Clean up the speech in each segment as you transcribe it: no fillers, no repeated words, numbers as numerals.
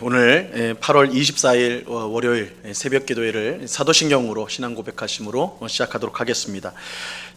오늘 8월 24일 월요일 새벽 기도회를 사도신경으로 신앙 고백하심으로 시작하도록 하겠습니다.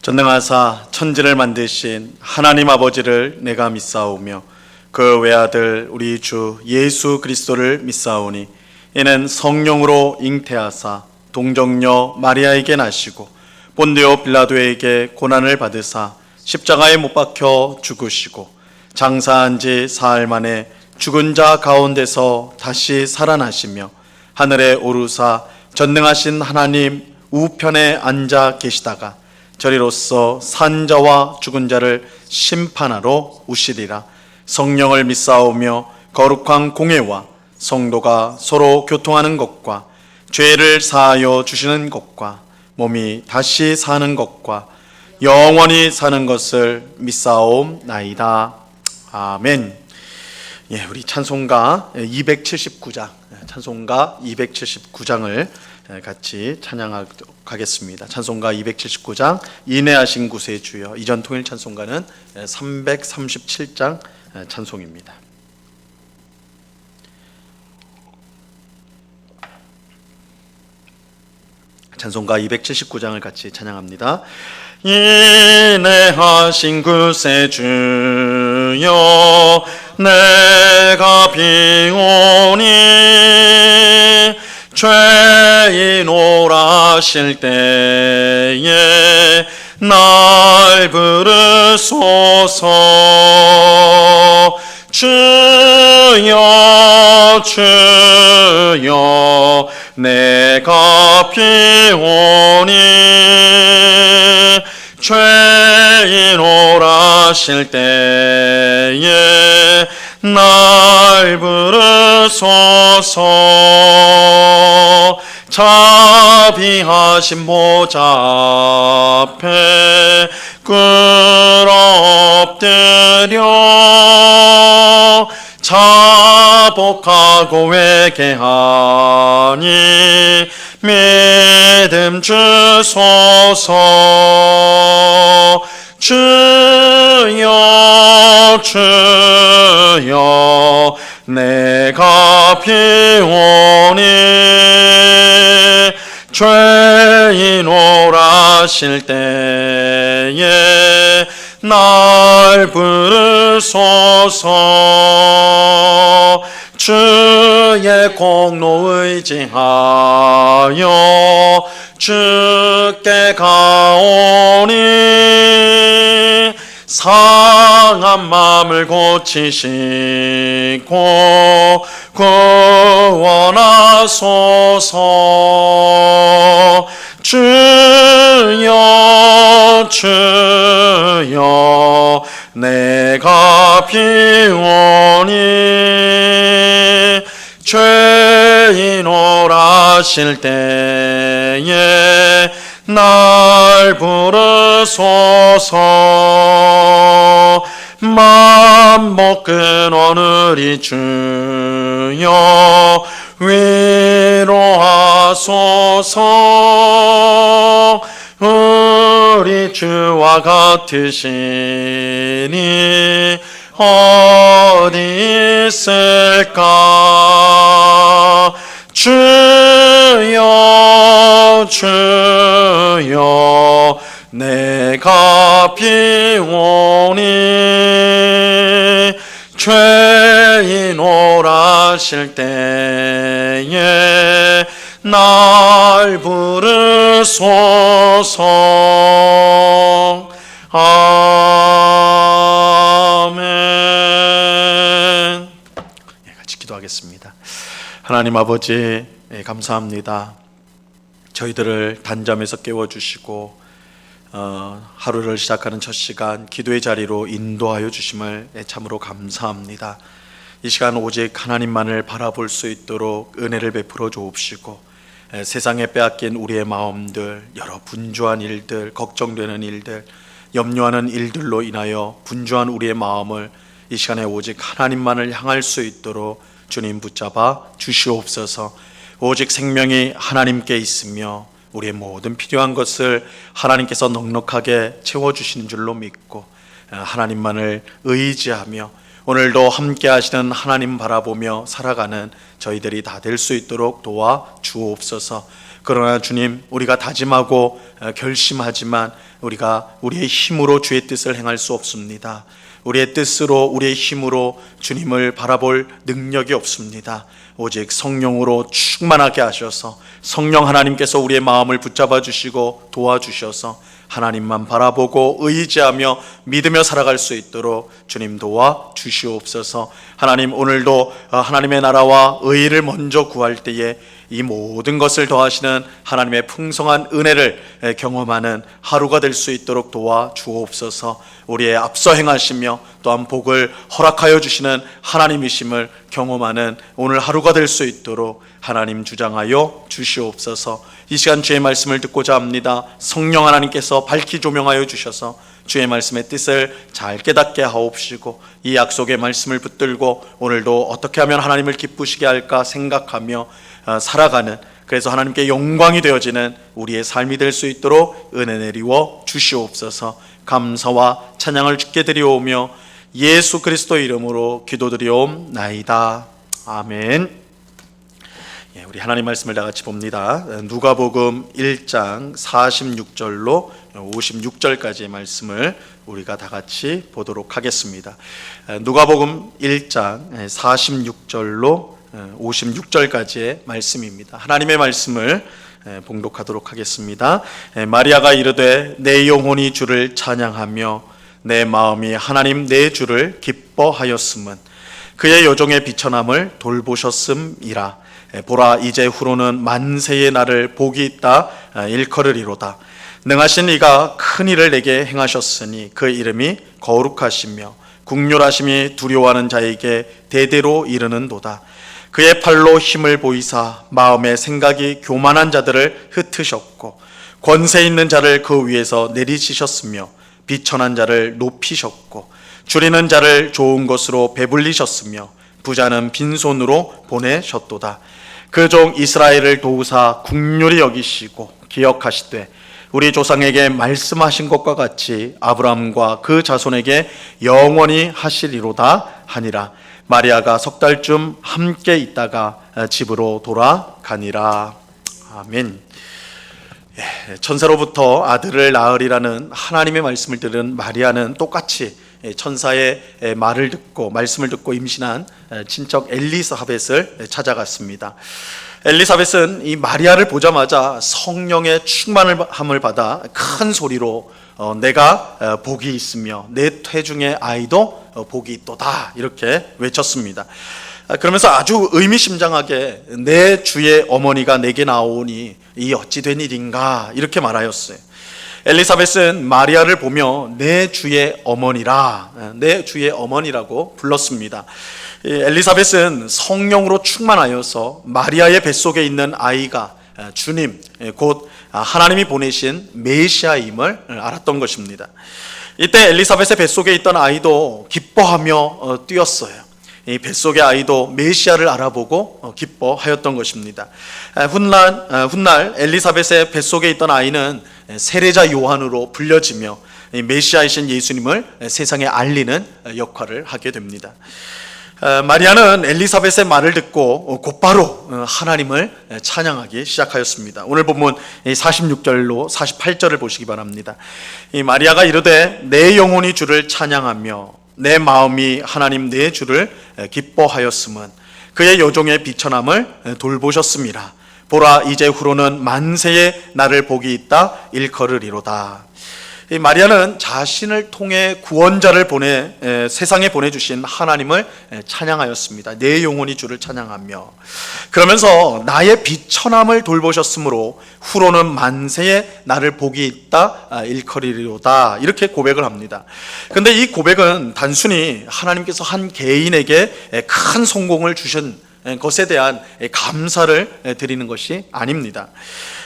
전능하사 천지를 만드신 하나님 아버지를 내가 믿사오며 그 외아들 우리 주 예수 그리스도를 믿사오니 이는 성령으로 잉태하사 동정녀 마리아에게 나시고 본디오 빌라도에게 고난을 받으사 십자가에 못 박혀 죽으시고 장사한 지 사흘 만에 죽은 자 가운데서 다시 살아나시며 하늘에 오르사 전능하신 하나님 우편에 앉아 계시다가 저리로서 산 자와 죽은 자를 심판하러 오시리라. 성령을 믿사오며 거룩한 공회와 성도가 서로 교통하는 것과 죄를 사하여 주시는 것과 몸이 다시 사는 것과 영원히 사는 것을 믿사옵나이다. 아멘. 우리 찬송가 279장, 찬송가 279장을 같이 찬양하도록 하겠습니다. 찬송가 279장, 인내하신 구세주여. 이전 통일 찬송가는 337장 찬송입니다. 찬송가 279장을 같이 찬양합니다. 인내하신 구세주여, 내가 비오니 죄인 오라실 때에 날 부르소서. 주여 주여, 내가 비오니 죄인 오라실 때에 날 부르소서. 자비하신 보좌 앞에 꿇어 엎드려 자복하고 회개하니 믿음 주소서. 주여 주여, 내가 비오니 죄인 오라실 때에 날 부르소서. 주의 공로 의지하여 주께 가오니 상한 마음을 고치시고 구원하소서. 주여 주여, 내가 비오니 죄인 오라실 때에 날 부르소서. 맘 끊어 우리 주여 위로하소서. 우리 주와 같으시니 어디 있을까. 주여 주여, 내가 비오니 죄인 오라실 때에 날 부르소서. 아멘. 같이 기도하겠습니다. 하나님 아버지, 감사합니다. 저희들을 단잠에서 깨워주시고 하루를 시작하는 첫 시간 기도의 자리로 인도하여 주심을 참으로 감사합니다. 이 시간 오직 하나님만을 바라볼 수 있도록 은혜를 베풀어 주옵시고 세상에 빼앗긴 우리의 마음들, 여러 분주한 일들, 걱정되는 일들, 염려하는 일들로 인하여 분주한 우리의 마음을 이 시간에 오직 하나님만을 향할 수 있도록 주님 붙잡아 주시옵소서. 오직 생명이 하나님께 있으며 우리의 모든 필요한 것을 하나님께서 넉넉하게 채워주시는 줄로 믿고 하나님만을 의지하며 오늘도 함께 하시는 하나님 바라보며 살아가는 저희들이 다 될 수 있도록 도와 주옵소서. 그러나 주님, 우리가 다짐하고 결심하지만 우리가 우리의 힘으로 주의 뜻을 행할 수 없습니다. 우리의 뜻으로, 우리의 힘으로 주님을 바라볼 능력이 없습니다. 오직 성령으로 충만하게 하셔서 성령 하나님께서 우리의 마음을 붙잡아 주시고 도와주셔서 하나님만 바라보고 의지하며 믿으며 살아갈 수 있도록 주님 도와 주시옵소서. 하나님, 오늘도 하나님의 나라와 의를 먼저 구할 때에 이 모든 것을 더하시는 하나님의 풍성한 은혜를 경험하는 하루가 될 수 있도록 도와 주옵소서. 우리의 앞서 행하시며 또한 복을 허락하여 주시는 하나님이심을 경험하는 오늘 하루가 될 수 있도록 하나님 주장하여 주시옵소서. 이 시간 주의 말씀을 듣고자 합니다. 성령 하나님께서 밝히 조명하여 주셔서 주의 말씀의 뜻을 잘 깨닫게 하옵시고 이 약속의 말씀을 붙들고 오늘도 어떻게 하면 하나님을 기쁘시게 할까 생각하며 살아가는, 그래서 하나님께 영광이 되어지는 우리의 삶이 될 수 있도록 은혜 내리워 주시옵소서. 감사와 찬양을 주께 드리오며 예수 그리스도 이름으로 기도드리옵나이다. 아멘. 우리 하나님 말씀을 다 같이 봅니다. 누가복음 1장 46절로 56절까지의 말씀을 우리가 다 같이 보도록 하겠습니다. 누가복음 1장 46절로 56절까지의 말씀입니다. 하나님의 말씀을 봉독하도록 하겠습니다. 마리아가 이르되 내 영혼이 주를 찬양하며 내 마음이 하나님 내 주를 기뻐하였음은 그의 여종의 비천함을 돌보셨음이라. 보라, 이제 후로는 만세의 나를 복이 있다 일컬으리로다. 능하신 이가 큰 일을 내게 행하셨으니 그 이름이 거룩하시며 국률하심이 두려워하는 자에게 대대로 이르는도다. 그의 팔로 힘을 보이사 마음의 생각이 교만한 자들을 흩으셨고 권세 있는 자를 그 위에서 내리치셨으며 비천한 자를 높이셨고 줄이는 자를 좋은 것으로 배불리셨으며 부자는 빈손으로 보내셨도다. 그 종 이스라엘을 도우사 국률이 여기시고 기억하시되 우리 조상에게 말씀하신 것과 같이 아브라함과 그 자손에게 영원히 하시리로다 하니라. 마리아가 석 달쯤 함께 있다가 집으로 돌아가니라. 아멘. 천사로부터 아들을 낳으리라는 하나님의 말씀을 들은 마리아는 똑같이 천사의 말을 듣고 말씀을 듣고 임신한 친척 엘리사벳을 찾아갔습니다. 엘리사벳은 이 마리아를 보자마자 성령의 충만함을 받아 큰 소리로 내가 복이 있으며 내 태중의 아이도 복이 있도다 이렇게 외쳤습니다. 그러면서 아주 의미심장하게 내 주의 어머니가 내게 나오니 이 어찌 된 일인가 이렇게 말하였어요. 엘리사벳은 마리아를 보며 내 주의 어머니라, 내 주의 어머니라고 불렀습니다. 엘리사벳은 성령으로 충만하여서 마리아의 뱃속에 있는 아이가 주님, 곧 하나님이 보내신 메시아임을 알았던 것입니다. 이때 엘리사벳의 뱃속에 있던 아이도 기뻐하며 뛰었어요. 이 뱃속의 아이도 메시아를 알아보고 기뻐하였던 것입니다. 훗날 엘리사벳의 뱃속에 있던 아이는 세례자 요한으로 불려지며 메시아이신 예수님을 세상에 알리는 역할을 하게 됩니다. 마리아는 엘리사벳의 말을 듣고 곧바로 하나님을 찬양하기 시작하였습니다. 오늘 본문 46절로 48절을 보시기 바랍니다. 이 마리아가 이르되 내 영혼이 주를 찬양하며 내 마음이 하나님 내 주를 기뻐하였음은 그의 여종의 비천함을 돌보셨음이라. 보라, 이제 후로는 만세의 나를 복이 있다 일컬으리로다. 이 마리아는 자신을 통해 구원자를 세상에 보내주신 하나님을 찬양하였습니다. 내 영혼이 주를 찬양하며, 그러면서 나의 비천함을 돌보셨으므로 후로는 만세의 나를 복이 있다 일컬이리로다 이렇게 고백을 합니다. 그런데 이 고백은 단순히 하나님께서 한 개인에게 큰 성공을 주신 것에 대한 감사를 드리는 것이 아닙니다.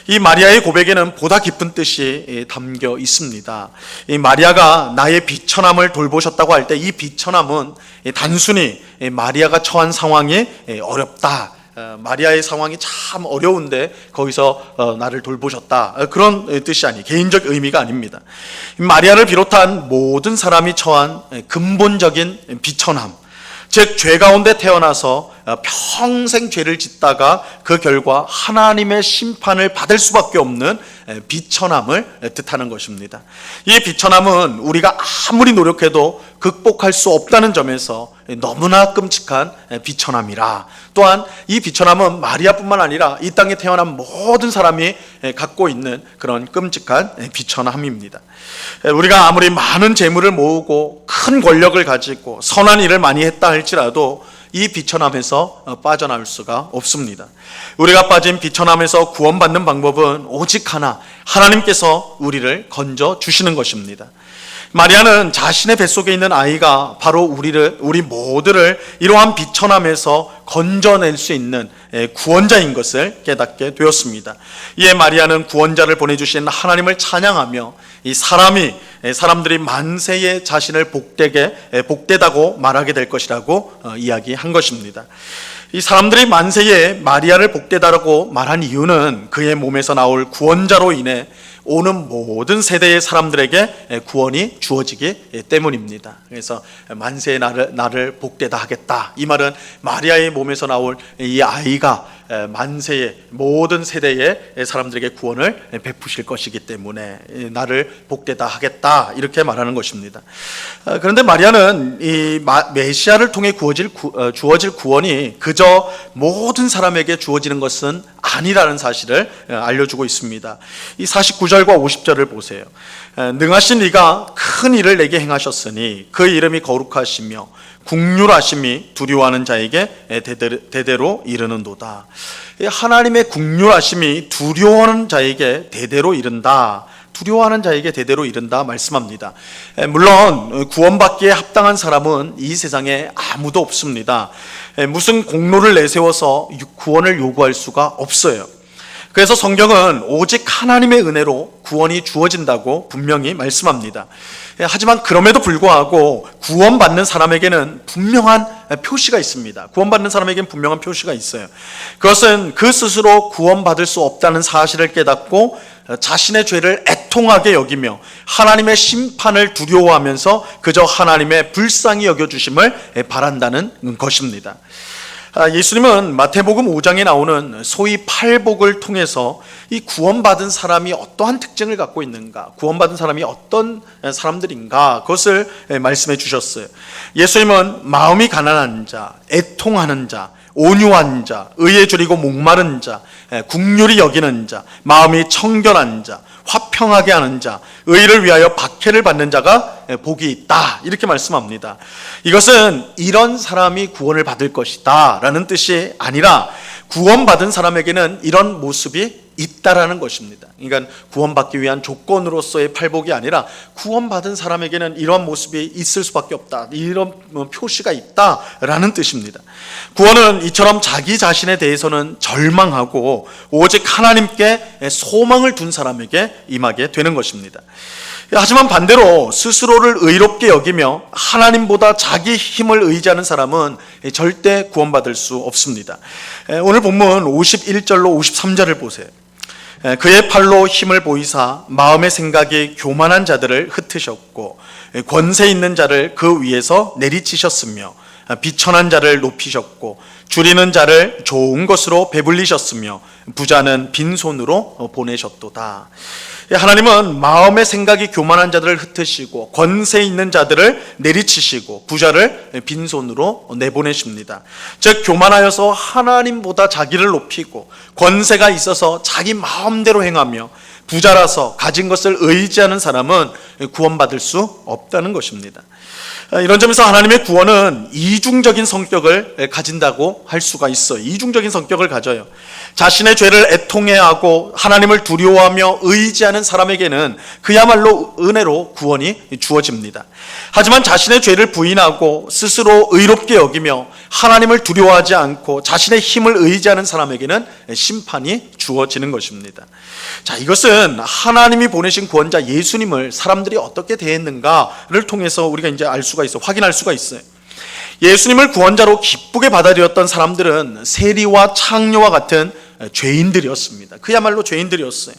이 마리아의 고백에는 보다 깊은 뜻이 담겨 있습니다. 이 마리아가 나의 비천함을 돌보셨다고 할 때 이 비천함은 단순히 마리아가 처한 상황이 어렵다, 마리아의 상황이 참 어려운데 거기서 나를 돌보셨다, 그런 뜻이 아니, 개인적 의미가 아닙니다. 마리아를 비롯한 모든 사람이 처한 근본적인 비천함, 즉 죄 가운데 태어나서 평생 죄를 짓다가 그 결과 하나님의 심판을 받을 수밖에 없는 비천함을 뜻하는 것입니다. 이 비천함은 우리가 아무리 노력해도 극복할 수 없다는 점에서 너무나 끔찍한 비천함이라, 또한 이 비천함은 마리아뿐만 아니라 이 땅에 태어난 모든 사람이 갖고 있는 그런 끔찍한 비천함입니다. 우리가 아무리 많은 재물을 모으고 큰 권력을 가지고 선한 일을 많이 했다 할지라도 이 비천함에서 빠져나올 수가 없습니다. 우리가 빠진 비천함에서 구원받는 방법은 오직 하나, 하나님께서 우리를 건져 주시는 것입니다. 마리아는 자신의 뱃속에 있는 아이가 바로 우리 모두를 이러한 비천함에서 건져낼 수 있는 구원자인 것을 깨닫게 되었습니다. 이에 마리아는 구원자를 보내주신 하나님을 찬양하며 이 사람들이 만세에 자신을 복되다고 말하게 될 것이라고 이야기한 것입니다. 이 사람들이 만세에 마리아를 복되다라고 말한 이유는 그의 몸에서 나올 구원자로 인해 오는 모든 세대의 사람들에게 구원이 주어지기 때문입니다. 그래서 만세에 나를 복되다 하겠다, 이 말은 마리아의 몸에서 나올 이 아이가 만세의 모든 세대의 사람들에게 구원을 베푸실 것이기 때문에 나를 복되다 하겠다, 이렇게 말하는 것입니다. 그런데 마리아는 이 메시아를 통해 주어질 구원이 그저 모든 사람에게 주어지는 것은 아니라는 사실을 알려주고 있습니다. 이 49절과 50절을 보세요. 능하신 이가 큰 일을 내게 행하셨으니 그 이름이 거룩하시며 국률하심이 두려워하는 자에게 대대로 이르는도다. 하나님의 국률하심이 두려워하는 자에게 대대로 이른다, 두려워하는 자에게 대대로 이른다 말씀합니다. 물론 구원받기에 합당한 사람은 이 세상에 아무도 없습니다. 무슨 공로를 내세워서 구원을 요구할 수가 없어요. 그래서 성경은 오직 하나님의 은혜로 구원이 주어진다고 분명히 말씀합니다. 하지만 그럼에도 불구하고 구원받는 사람에게는 분명한 표시가 있습니다. 구원받는 사람에게는 분명한 표시가 있어요. 그것은 그 스스로 구원받을 수 없다는 사실을 깨닫고 자신의 죄를 애통하게 여기며 하나님의 심판을 두려워하면서 그저 하나님의 불쌍히 여겨주심을 바란다는 것입니다. 예수님은 마태복음 5장에 나오는 소위 팔복을 통해서 이 구원받은 사람이 어떠한 특징을 갖고 있는가, 구원받은 사람이 어떤 사람들인가, 그것을 말씀해 주셨어요. 예수님은 마음이 가난한 자, 애통하는 자, 온유한 자, 의에 줄이고 목마른 자, 국률이 여기는 자, 마음이 청결한 자, 화평하게 하는 자, 의를 위하여 박해를 받는 자가 복이 있다, 이렇게 말씀합니다. 이것은 이런 사람이 구원을 받을 것이다 라는 뜻이 아니라 구원받은 사람에게는 이런 모습이 있다라는 것입니다. 그러니까 구원받기 위한 조건으로서의 팔복이 아니라 구원받은 사람에게는 이런 모습이 있을 수밖에 없다, 이런 표시가 있다라는 뜻입니다. 구원은 이처럼 자기 자신에 대해서는 절망하고 오직 하나님께 소망을 둔 사람에게 임하게 되는 것입니다. 하지만 반대로 스스로를 의롭게 여기며 하나님보다 자기 힘을 의지하는 사람은 절대 구원받을 수 없습니다. 오늘 본문 51절로 53절을 보세요. 그의 팔로 힘을 보이사 마음의 생각이 교만한 자들을 흩으셨고 권세 있는 자를 그 위에서 내리치셨으며 비천한 자를 높이셨고 줄이는 자를 좋은 것으로 배불리셨으며 부자는 빈손으로 보내셨도다. 하나님은 마음의 생각이 교만한 자들을 흩으시고 권세 있는 자들을 내리치시고 부자를 빈손으로 내보내십니다. 즉 교만하여서 하나님보다 자기를 높이고 권세가 있어서 자기 마음대로 행하며 부자라서 가진 것을 의지하는 사람은 구원받을 수 없다는 것입니다. 이런 점에서 하나님의 구원은 이중적인 성격을 가진다고 할 수가 있어요. 이중적인 성격을 가져요. 자신의 죄를 애통해야 하고 하나님을 두려워하며 의지하는 사람에게는 그야말로 은혜로 구원이 주어집니다. 하지만 자신의 죄를 부인하고 스스로 의롭게 여기며 하나님을 두려워하지 않고 자신의 힘을 의지하는 사람에게는 심판이 주어지는 것입니다. 자, 이것은 하나님이 보내신 구원자 예수님을 사람들이 어떻게 대했는가를 통해서 우리가 이제 알 수가 있어요. 확인할 수가 있어요. 예수님을 구원자로 기쁘게 받아들였던 사람들은 세리와 창녀와 같은 죄인들이었습니다. 그야말로 죄인들이었어요.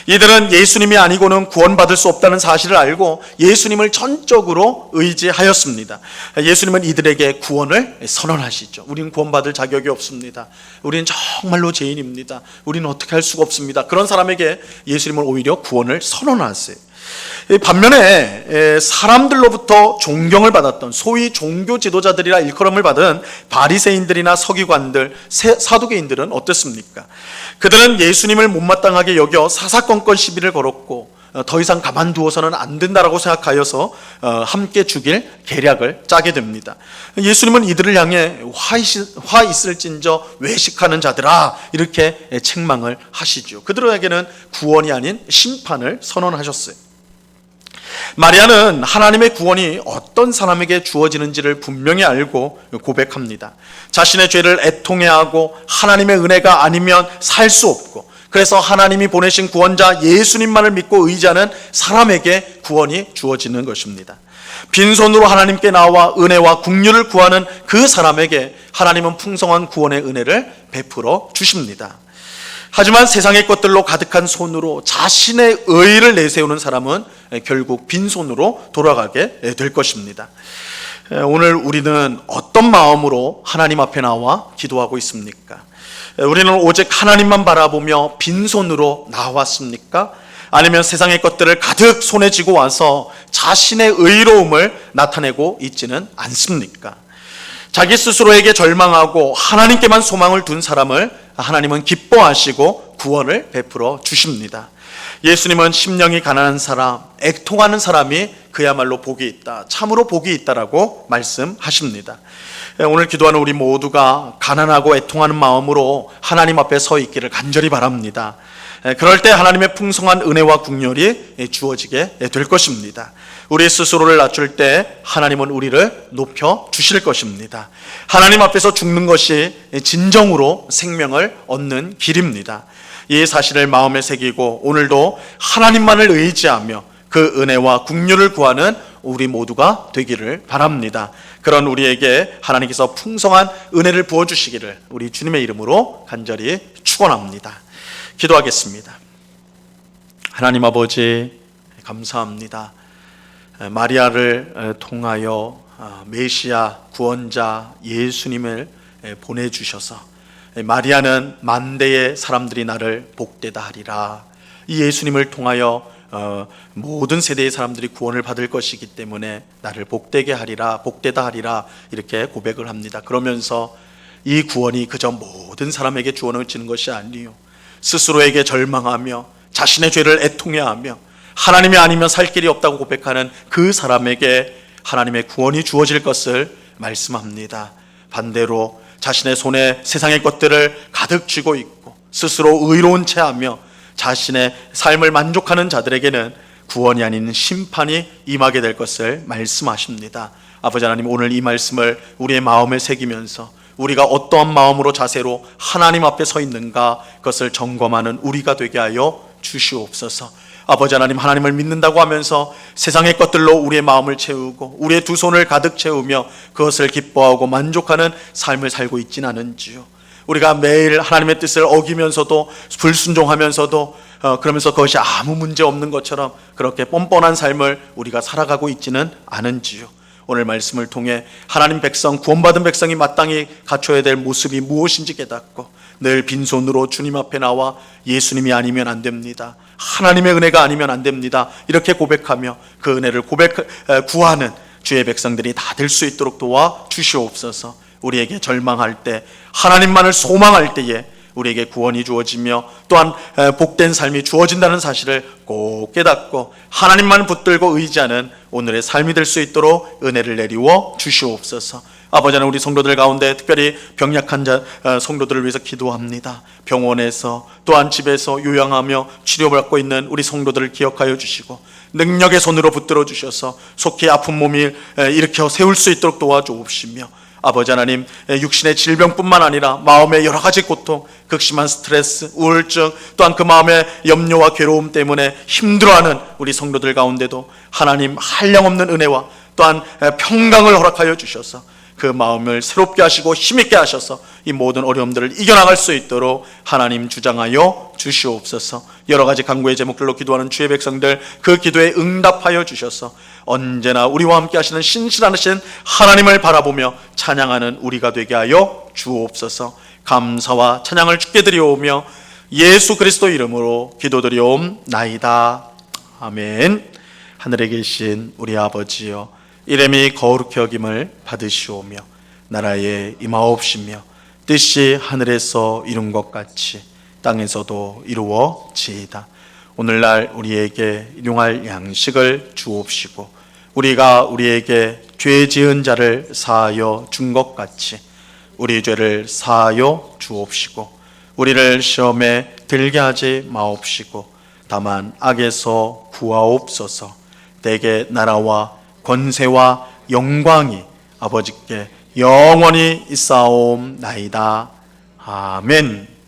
이들은 예수님이 아니고는 구원받을 수 없다는 사실을 알고 예수님을 전적으로 의지하였습니다. 예수님은 이들에게 구원을 선언하시죠. 우리는 구원받을 자격이 없습니다. 우리는 정말로 죄인입니다. 우리는 어떻게 할 수가 없습니다. 그런 사람에게 예수님은 오히려 구원을 선언하세요. 반면에 사람들로부터 존경을 받았던 소위 종교 지도자들이라 일컬음을 받은 바리새인들이나 서기관들, 사두개인들은 어땠습니까? 그들은 예수님을 못마땅하게 여겨 사사건건 시비를 걸었고 더 이상 가만두어서는 안 된다라고 생각하여서 함께 죽일 계략을 짜게 됩니다. 예수님은 이들을 향해 화 있을진저 외식하는 자들아 이렇게 책망을 하시죠. 그들에게는 구원이 아닌 심판을 선언하셨어요. 마리아는 하나님의 구원이 어떤 사람에게 주어지는지를 분명히 알고 고백합니다. 자신의 죄를 애통해야 하고 하나님의 은혜가 아니면 살 수 없고, 그래서 하나님이 보내신 구원자 예수님만을 믿고 의지하는 사람에게 구원이 주어지는 것입니다. 빈손으로 하나님께 나와 은혜와 긍휼을 구하는 그 사람에게 하나님은 풍성한 구원의 은혜를 베풀어 주십니다. 하지만 세상의 것들로 가득한 손으로 자신의 의의를 내세우는 사람은 결국 빈손으로 돌아가게 될 것입니다. 오늘 우리는 어떤 마음으로 하나님 앞에 나와 기도하고 있습니까? 우리는 오직 하나님만 바라보며 빈손으로 나왔습니까? 아니면 세상의 것들을 가득 손에 쥐고 와서 자신의 의로움을 나타내고 있지는 않습니까? 자기 스스로에게 절망하고 하나님께만 소망을 둔 사람을 하나님은 기뻐하시고 구원을 베풀어 주십니다. 예수님은 심령이 가난한 사람, 애통하는 사람이 그야말로 복이 있다, 참으로 복이 있다라고 말씀하십니다. 오늘 기도하는 우리 모두가 가난하고 애통하는 마음으로 하나님 앞에 서 있기를 간절히 바랍니다. 그럴 때 하나님의 풍성한 은혜와 긍휼이 주어지게 될 것입니다. 우리 스스로를 낮출 때 하나님은 우리를 높여 주실 것입니다. 하나님 앞에서 죽는 것이 진정으로 생명을 얻는 길입니다. 이 사실을 마음에 새기고 오늘도 하나님만을 의지하며 그 은혜와 긍휼을 구하는 우리 모두가 되기를 바랍니다. 그런 우리에게 하나님께서 풍성한 은혜를 부어주시기를 우리 주님의 이름으로 간절히 축원합니다. 기도하겠습니다. 하나님 아버지 감사합니다. 마리아를 통하여 메시아 구원자 예수님을 보내주셔서 마리아는 만대의 사람들이 나를 복되다 하리라, 이 예수님을 통하여 모든 세대의 사람들이 구원을 받을 것이기 때문에 나를 복되게 하리라, 복되다 하리라 이렇게 고백을 합니다. 그러면서 이 구원이 그저 모든 사람에게 주어지는 것이 아니요, 스스로에게 절망하며 자신의 죄를 애통해하며 하나님이 아니면 살 길이 없다고 고백하는 그 사람에게 하나님의 구원이 주어질 것을 말씀합니다. 반대로 자신의 손에 세상의 것들을 가득 쥐고 있고 스스로 의로운 채하며 자신의 삶을 만족하는 자들에게는 구원이 아닌 심판이 임하게 될 것을 말씀하십니다. 아버지 하나님, 오늘 이 말씀을 우리의 마음에 새기면서 우리가 어떠한 마음으로 자세로 하나님 앞에 서 있는가 그것을 점검하는 우리가 되게 하여 주시옵소서. 아버지 하나님, 하나님을 믿는다고 하면서 세상의 것들로 우리의 마음을 채우고 우리의 두 손을 가득 채우며 그것을 기뻐하고 만족하는 삶을 살고 있진 않은지요. 우리가 매일 하나님의 뜻을 어기면서도 불순종하면서도 그러면서 그것이 아무 문제 없는 것처럼 그렇게 뻔뻔한 삶을 우리가 살아가고 있지는 않은지요. 오늘 말씀을 통해 하나님 백성, 구원받은 백성이 마땅히 갖춰야 될 모습이 무엇인지 깨닫고 늘 빈손으로 주님 앞에 나와 예수님이 아니면 안 됩니다, 하나님의 은혜가 아니면 안 됩니다, 이렇게 고백하며 그 은혜를 구하는 주의 백성들이 다 될 수 있도록 도와 주시옵소서. 우리에게 절망할 때, 하나님만을 소망할 때에 우리에게 구원이 주어지며 또한 복된 삶이 주어진다는 사실을 꼭 깨닫고 하나님만 붙들고 의지하는 오늘의 삶이 될 수 있도록 은혜를 내리워 주시옵소서. 아버지 하나님, 우리 성도들 가운데 특별히 병약한 성도들을 위해서 기도합니다. 병원에서 또한 집에서 요양하며 치료받고 있는 우리 성도들을 기억하여 주시고 능력의 손으로 붙들어 주셔서 속히 아픈 몸이 일으켜 세울 수 있도록 도와주옵시며, 아버지 하나님, 육신의 질병뿐만 아니라 마음의 여러 가지 고통, 극심한 스트레스, 우울증, 또한 그 마음의 염려와 괴로움 때문에 힘들어하는 우리 성도들 가운데도 하나님 한량없는 은혜와 또한 평강을 허락하여 주셔서 그 마음을 새롭게 하시고 힘있게 하셔서 이 모든 어려움들을 이겨나갈 수 있도록 하나님 주장하여 주시옵소서. 여러 가지 간구의 제목들로 기도하는 주의 백성들, 그 기도에 응답하여 주셔서 언제나 우리와 함께 하시는 신실하신 하나님을 바라보며 찬양하는 우리가 되게 하여 주옵소서. 감사와 찬양을 주께 드리오며 예수 그리스도 이름으로 기도드리옵나이다. 아멘. 하늘에 계신 우리 아버지여, 이름이 거룩히 여김을 받으시오며 나라에 임하옵시며 뜻이 하늘에서 이룬 것 같이 땅에서도 이루어지이다. 오늘날 우리에게 일용할 양식을 주옵시고 우리가 우리에게 죄 지은 자를 사하여 준 것 같이 우리 죄를 사하여 주옵시고 우리를 시험에 들게 하지 마옵시고 다만 악에서 구하옵소서. 대개 나라와 권세와 영광이 아버지께 영원히 있사옵나이다. 아멘.